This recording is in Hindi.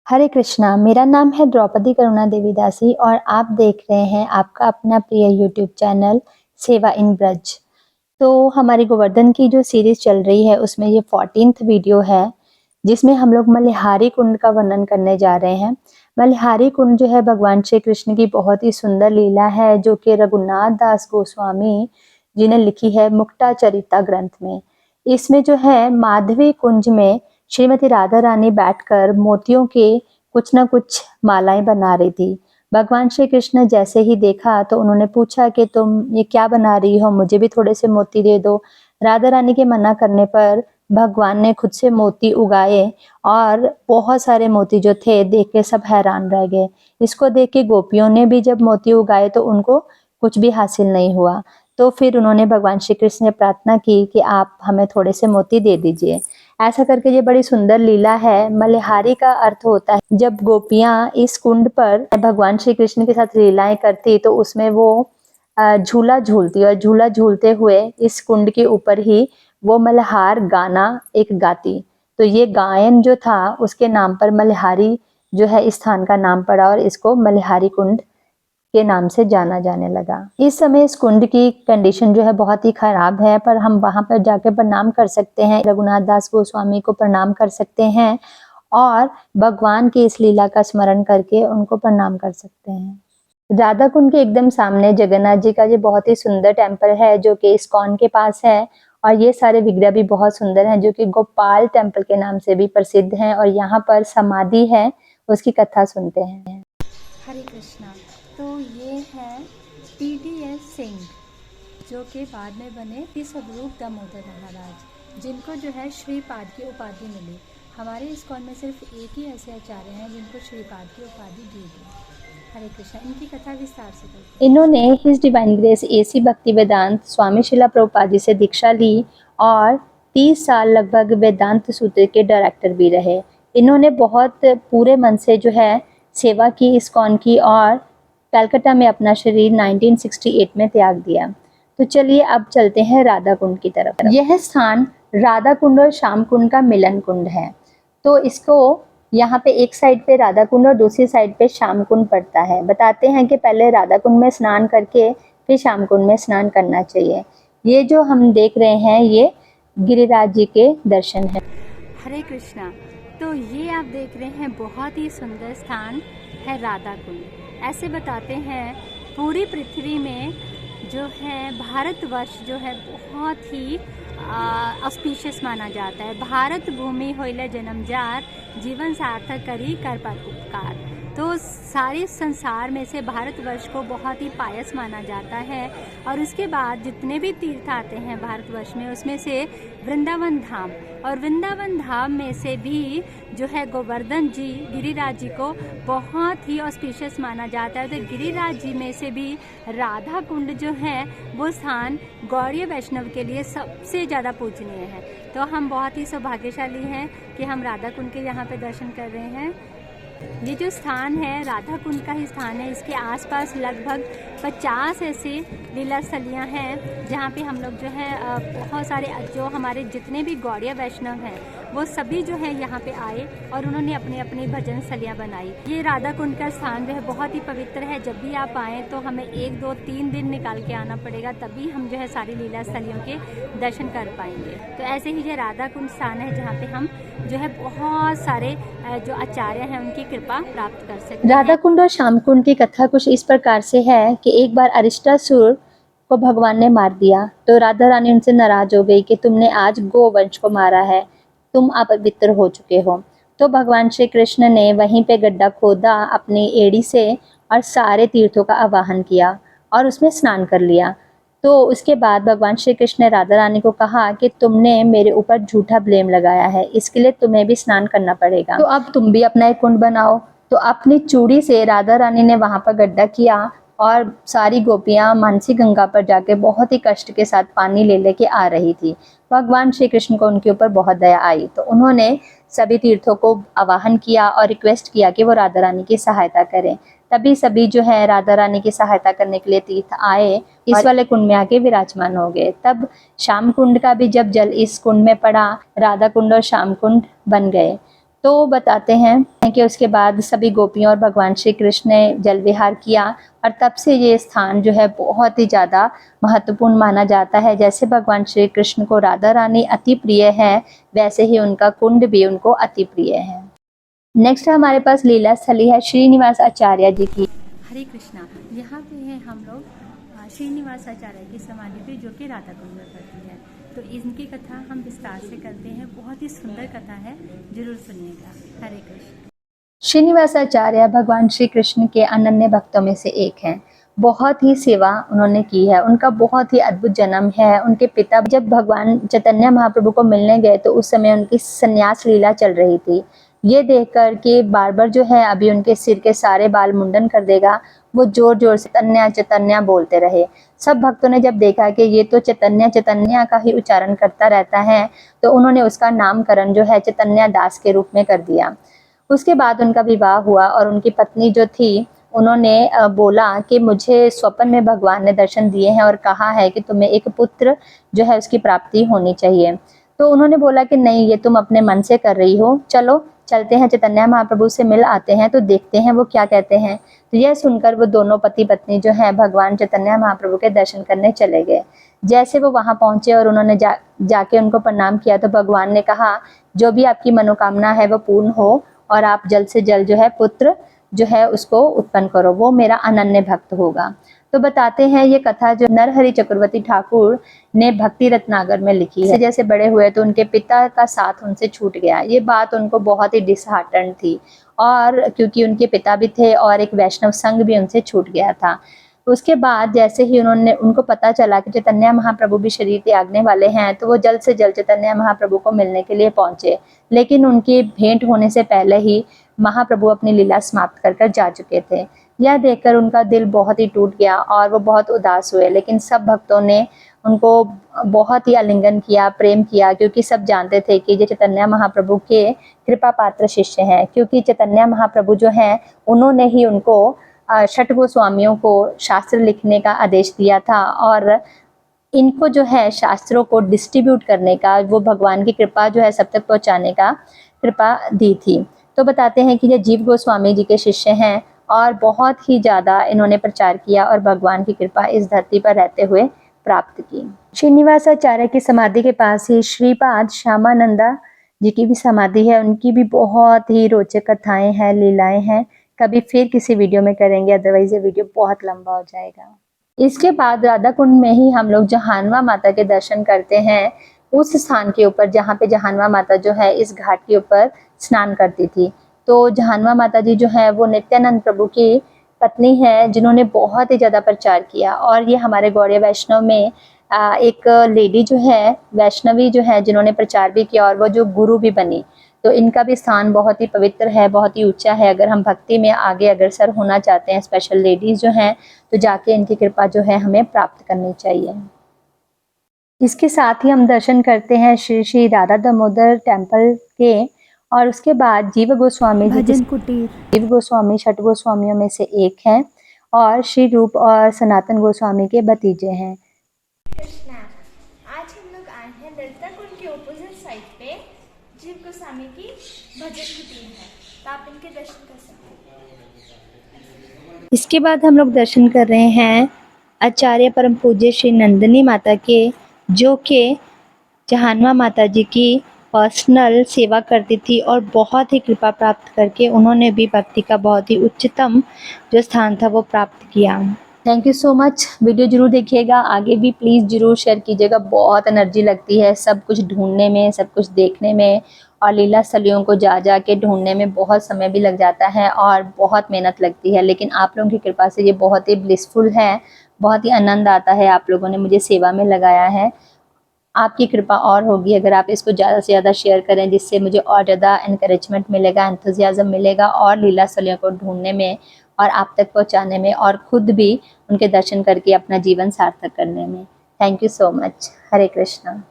हरे कृष्णा, मेरा नाम है द्रौपदी करुणा देवीदासी और आप देख रहे हैं आपका अपना प्रिय यूट्यूब चैनल सेवा इन ब्रज। तो हमारी गोवर्धन की जो सीरीज चल रही है उसमें ये 14th वीडियो है, जिसमें हम लोग मल्हारी कुंड का वर्णन करने जा रहे हैं। मल्हारी कुंड जो है भगवान श्री कृष्ण की बहुत ही सुंदर लीला है, जो कि रघुनाथ दास गोस्वामी जी ने लिखी है मुक्ताचरिता ग्रंथ में। इसमें जो है माधवी कुंज में श्रीमती राधा रानी बैठकर मोतियों के कुछ न कुछ मालाएं बना रही थी। भगवान श्री कृष्ण जैसे ही देखा तो उन्होंने पूछा कि तुम ये क्या बना रही हो, मुझे भी थोड़े से मोती दे दो। राधा रानी के मना करने पर भगवान ने खुद से मोती उगाए और बहुत सारे मोती जो थे देख के सब हैरान रह गए। इसको देख के गोपियों ने भी जब मोती उगाए तो उनको कुछ भी हासिल नहीं हुआ। तो फिर उन्होंने भगवान श्री कृष्ण से प्रार्थना की कि आप हमें थोड़े से मोती दे दीजिए। ऐसा करके ये बड़ी सुंदर लीला है। मल्हारी का अर्थ होता है जब गोपियां इस कुंड पर भगवान श्री कृष्ण के साथ लीलाएं करती तो उसमें वो झूला झूलती और झूला झूलते हुए इस कुंड के ऊपर ही वो मल्हार गाना एक गाती। तो ये गायन जो था उसके नाम पर मल्हारी जो है इस स्थान का नाम पड़ा और इसको मल्हारी कुंड के नाम से जाना जाने लगा। इस समय इस कुंड की कंडीशन जो है बहुत ही खराब है, पर हम वहां पर जाकर प्रणाम कर सकते हैं, रघुनाथ दास गोस्वामी को प्रणाम कर सकते हैं और भगवान की इस लीला का स्मरण करके उनको प्रणाम कर सकते हैं। राधा कुंड के एकदम सामने जगन्नाथ जी का ये बहुत ही सुंदर टेम्पल है, जो कि इस्कॉन के पास है। और ये सारे विग्रह भी बहुत सुंदर हैं, जो कि गोपाल टेम्पल के नाम से भी प्रसिद्ध हैं। और यहाँ पर समाधि है, उसकी कथा सुनते हैं। हरे कृष्णा। तो ये है पीडीएस सिंह, जो कि बाद में बने स्वरूप दामोदर महाराज, जिनको जो है श्रीपाद की उपाधि मिली। हमारे इस्कॉन में सिर्फ एक ही ऐसे आचार्य हैं जिनको श्रीपाद की उपाधि दी गई। हरे कृष्णा। इनकी कथा विस्तार से करते हैं। इन्होंने हिज डिवाइन ग्रेस एसी भक्ति वेदांत स्वामी शिला प्रभुपाद जी से दीक्षा ली और 30 साल लगभग वेदांत सूत्र के डायरेक्टर भी रहे। इन्होंने बहुत पूरे मन से जो है सेवा की इस्कॉन की और कलकत्ता में अपना शरीर 1968 में त्याग दिया। तो चलिए अब चलते हैं राधा कुंड की तरफ। यह स्थान राधा कुंड और श्याम कुंड का मिलन कुंड है। तो इसको यहाँ पे एक साइड पे राधा कुंड और दूसरी साइड पे श्याम कुंड पड़ता है। बताते हैं कि पहले राधा कुंड में स्नान करके फिर श्याम कुंड में स्नान करना चाहिए। ये जो हम देख रहे हैं ये गिरिराज जी के दर्शन है। हरे कृष्णा। तो ये आप देख रहे हैं बहुत ही सुंदर स्थान है राधा कुंड। ऐसे बताते हैं पूरी पृथ्वी में जो है भारतवर्ष जो है बहुत ही ऑस्पिशियस माना जाता है। भारत भूमि होइले जन्मजार, जीवन सार्थक करी कर पर उपकार। तो सारे संसार में से भारतवर्ष को बहुत ही पायस माना जाता है। और उसके बाद जितने भी तीर्थ आते हैं भारतवर्ष में, उसमें से वृंदावन धाम, और वृंदावन धाम में से भी जो है गोवर्धन जी गिरिराज जी को बहुत ही ऑस्पिशियस माना जाता है। तो गिरिराज जी में से भी राधा कुंड जो है वो स्थान गौड़ीय वैष्णव के लिए सबसे ज़्यादा पूजनीय है। तो हम बहुत ही सौभाग्यशाली हैं कि हम राधा कुंड के यहाँ पे दर्शन कर रहे हैं। ये जो स्थान है राधा कुंड का ही स्थान है। इसके आसपास लगभग 50 ऐसे लीला स्थलियाँ हैं जहाँ पे हम लोग जो है बहुत सारे जो हमारे जितने भी गौड़ीय वैष्णव हैं वो सभी जो है यहाँ पे आए और उन्होंने अपनी अपनी भजन स्थलियाँ बनाई। ये राधा कुंड का स्थान जो है बहुत ही पवित्र है। जब भी आप आएँ तो हमें 1, 2, 3 दिन निकाल के आना पड़ेगा, तभी हम जो है सारी लीला स्थलियों के दर्शन कर पाएंगे। तो ऐसे ही ये राधा कुंड स्थान है जहाँ पे हम जो है बहुत सारे जो आचार्य हैं उनकी कृपा प्राप्त कर सकते हैं। राधा कुंड और श्याम कुंड की कथा कुछ इस प्रकार से है कि एक बार अरिष्टासुर को भगवान ने मार दिया, तो राधा रानी उनसे नाराज हो गई कि तुमने आज गोवंश को मारा है, तुम अपवित्र हो चुके हो। तो भगवान श्री कृष्ण ने वहीं पे गड्ढा खोदा अपनी एड़ी से और सारे तीर्थों का आवाहन किया और उसमें स्नान कर लिया। तो उसके बाद भगवान श्री कृष्ण ने राधा रानी को कहा कि तुमने मेरे ऊपर झूठा ब्लेम लगाया है, इसके लिए तुम्हें भी स्नान करना पड़ेगा। तो अब तुम भी अपना एक कुंड बनाओ। तो अपनी चूड़ी से राधा रानी ने वहां पर गड्ढा किया और सारी गोपियां मानसी गंगा पर जाके बहुत ही कष्ट के साथ पानी ले लेके आ रही थी। भगवान श्री कृष्ण को उनके ऊपर बहुत दया आई, तो उन्होंने सभी तीर्थों को आवाहन किया और रिक्वेस्ट किया कि वो राधा रानी की सहायता करें। तभी सभी जो है राधा रानी की सहायता करने के लिए तीर्थ आए, इस वाले कुंड में आके विराजमान हो गए। तब श्याम कुंड का भी जब जल इस कुंड में पड़ा, राधा कुंड और श्याम कुंड बन गए। तो बताते हैं कि उसके बाद सभी गोपियों और भगवान श्री कृष्ण ने जल विहार किया और तब से ये स्थान जो है बहुत ही ज़्यादा महत्वपूर्ण माना जाता है। जैसे भगवान श्री कृष्ण को राधा रानी अति प्रिय है, वैसे ही उनका कुंड भी उनको अति प्रिय है। नेक्स्ट हमारे पास लीला स्थली है श्रीनिवास आचार्य जी की। हरे कृष्णा। यहाँ पे है हम लोग श्रीनिवास आचार्य की समाधि पे, जो कि राधा कुंड में पड़ती है। तो इनकी कथा हम विस्तार से करते हैं, बहुत ही सुंदर कथा है, जरूर सुनिएगा। हरे कृष्ण। श्रीनिवास आचार्य भगवान श्री कृष्ण के अनन्य भक्तों में से एक हैं। बहुत ही सेवा उन्होंने की है, उनका बहुत ही अद्भुत जन्म है। उनके पिता जब भगवान चैतन्य महाप्रभु को मिलने गए तो उस समय उनकी संन्यास लीला चल रही थी। ये देखकर कि बार बार जो है अभी उनके सिर के सारे बाल मुंडन कर देगा, वो जोर जोर से चैतन्य चैतन्य बोलते रहे। सब भक्तों ने जब देखा कि ये तो चैतन्य चैतन्य का ही उच्चारण करता रहता है, तो उन्होंने उसका नामकरण जो है चैतन्य दास के रूप में कर दिया। उसके बाद उनका विवाह हुआ और उनकी पत्नी जो थी, उन्होंने बोला कि मुझे स्वप्न में भगवान ने दर्शन दिए हैं और कहा है कि तुम्हें एक पुत्र जो है उसकी प्राप्ति होनी चाहिए। तो उन्होंने बोला कि नहीं, ये तुम अपने मन से कर रही हो, चलो चलते हैं चैतन्य महाप्रभु से मिल आते हैं, तो देखते हैं वो क्या कहते हैं। तो यह सुनकर वो दोनों पति पत्नी जो है भगवान चैतन्य महाप्रभु के दर्शन करने चले गए। जैसे वो वहाँ पहुँचे और उन्होंने जाके उनको प्रणाम किया, तो भगवान ने कहा जो भी आपकी मनोकामना है वो पूर्ण हो और आप जल्द से जल्द जो है पुत्र जो है उसको उत्पन्न करो, वो मेरा अनन्य भक्त होगा। तो बताते हैं ये कथा जो नरहरि चक्रवर्ती ठाकुर ने भक्ति रत्नाकर में लिखी है। जैसे बड़े हुए तो उनके पिता का साथ उनसे छूट गया। ये बात उनको बहुत ही डिसहार्टन थी, और क्योंकि उनके पिता भी थे और एक वैष्णव संघ भी उनसे छूट गया था। उसके बाद जैसे ही उनको पता चला कि चैतन्य महाप्रभु भी शरीर त्यागने वाले हैं, तो वो जल्द से जल्द चैतन्य महाप्रभु को मिलने के लिए पहुंचे। लेकिन उनकी भेंट होने से पहले ही महाप्रभु अपनी लीला समाप्त कर जा चुके थे। यह देखकर उनका दिल बहुत ही टूट गया और वो बहुत उदास हुए। लेकिन सब भक्तों ने उनको बहुत ही आलिंगन किया, प्रेम किया, क्योंकि सब जानते थे कि ये चैतन्य महाप्रभु के कृपा पात्र शिष्य हैं। क्योंकि चैतन्य महाप्रभु जो हैं उन्होंने ही उनको छठ गोस्वामियों को शास्त्र लिखने का आदेश दिया था, और इनको जो है शास्त्रों को डिस्ट्रीब्यूट करने का, वो भगवान की कृपा जो है सब तक पहुंचाने का कृपा दी थी। तो बताते हैं कि ये जीव गोस्वामी जी के शिष्य हैं और बहुत ही ज़्यादा इन्होंने प्रचार किया और भगवान की कृपा इस धरती पर रहते हुए प्राप्त की। श्रीनिवास आचार्य की समाधि के पास ही श्रीपाद श्यामानंदा जी की भी समाधि है। उनकी भी बहुत ही रोचक कथाएं हैं, लीलाएं हैं। कभी फिर किसी वीडियो में करेंगे, अदरवाइज ये वीडियो बहुत लंबा हो जाएगा। इसके बाद राधा कुंड में ही हम लोग जहानवा माता के दर्शन करते हैं, उस स्थान के ऊपर जहाँ पे जहानवा माता जो है इस घाट के ऊपर स्नान करती थी। तो जहानवा माता जी जो है वो नित्यानंद प्रभु की पत्नी है, जिन्होंने बहुत ही ज़्यादा प्रचार किया। और ये हमारे गौड़ीय वैष्णव में एक लेडी जो है, वैष्णवी जो है, जिन्होंने प्रचार भी किया और वो जो गुरु भी बनी। तो इनका भी स्थान बहुत ही पवित्र है, बहुत ही ऊंचा है। अगर हम भक्ति में आगे अग्रसर होना चाहते हैं, स्पेशल लेडीज जो हैं, तो जाके इनकी कृपा जो है हमें प्राप्त करनी चाहिए। इसके साथ ही हम दर्शन करते हैं श्री श्री राधा दामोदर टेम्पल के, और उसके बाद जीव गोस्वामी भजन कुटीर। जीव गोस्वामी छठ गोस्वामियों में से एक हैं और श्री रूप और सनातन गोस्वामी के भतीजे हैं। कृष्णा, आज हम लोग आए हैं ललिता कुंड के ऑपोजिट साइड पे जीव गोस्वामी की भजन कुटीर है, तो आप इनके दर्शन कर सकते हैं। इसके बाद हम लोग दर्शन कर रहे हैं आचार्य परम पूज्य श्री नंदिनी माता के, जो कि जहानवा माता जी की पर्सनल सेवा करती थी और बहुत ही कृपा प्राप्त करके उन्होंने भी भक्ति का बहुत ही उच्चतम जो स्थान था वो प्राप्त किया। Thank you so much. Video जरूर देखिएगा, आगे भी प्लीज़ जरूर शेयर कीजिएगा। बहुत एनर्जी लगती है सब कुछ ढूंढने में, सब कुछ देखने में, और लीला स्थलियों को जा के ढूंढने में बहुत समय भी लग जाता है और बहुत मेहनत लगती है। लेकिन आप लोगों की कृपा से ये बहुत ही ब्लिसफुल है, बहुत ही आनंद आता है। आप लोगों ने मुझे सेवा में लगाया है, आपकी कृपा और होगी अगर आप इसको ज़्यादा से ज़्यादा शेयर करें, जिससे मुझे और ज़्यादा एनकरेजमेंट मिलेगा, एंथुजियाज़म मिलेगा और लीला स्थलियों को ढूंढने में और आप तक पहुंचाने में, और खुद भी उनके दर्शन करके अपना जीवन सार्थक करने में। Thank you so much. Hare Krishna.